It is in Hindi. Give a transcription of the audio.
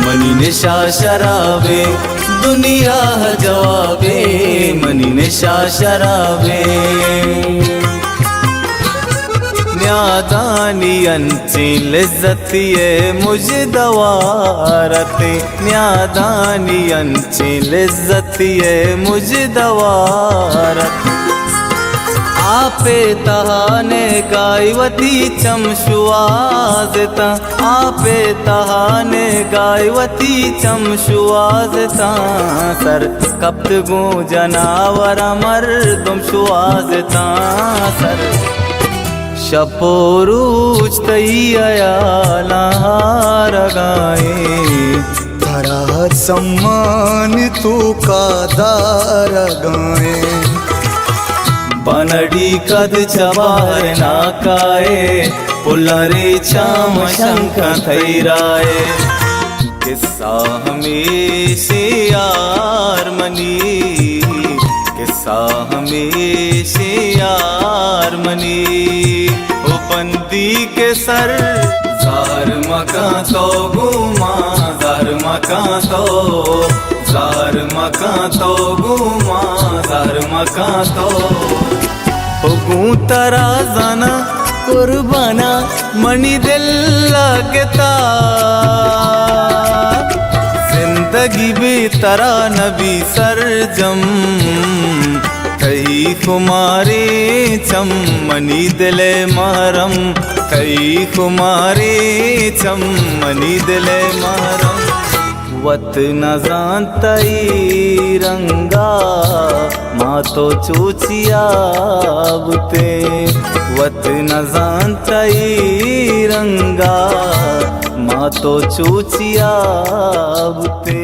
मनी निशा शराबे दुनिया जवाबे मनी निशा शराबे न्यादानियंची लिज्जतिये मुजदवारते न्यादानियंची लिज्जतिये मुजदवारत आपे तहाने गायवती चमशुआजता आपे तहाने गायवती चमशुआजता सर कब्त गो जनावर मर्दम शुआजता सर शपोरूज तैयार गाए धरा सम्मान तू का दार गाए बनडी कद चबार नाकाए पुलरे चाम शंख थैराए किस्सा हमेशे यार मनी किस्सा हमेशे यार मनी बंदी के सर जार मका तो गुमा जार मका तो जार मका तो गुमा जार मका तो गू तरा जाना कुर्बाना मनी दिल लगता जिंदगी भी तरा नबी सरजम कई कुमारी चम मनी दिले महरम कई कुमारी चम मनी दिले महरम वत न जानतई रंगा माँ तो चूचिया बुते वत न जानतई रंगा माँ तो चूचिया बुते।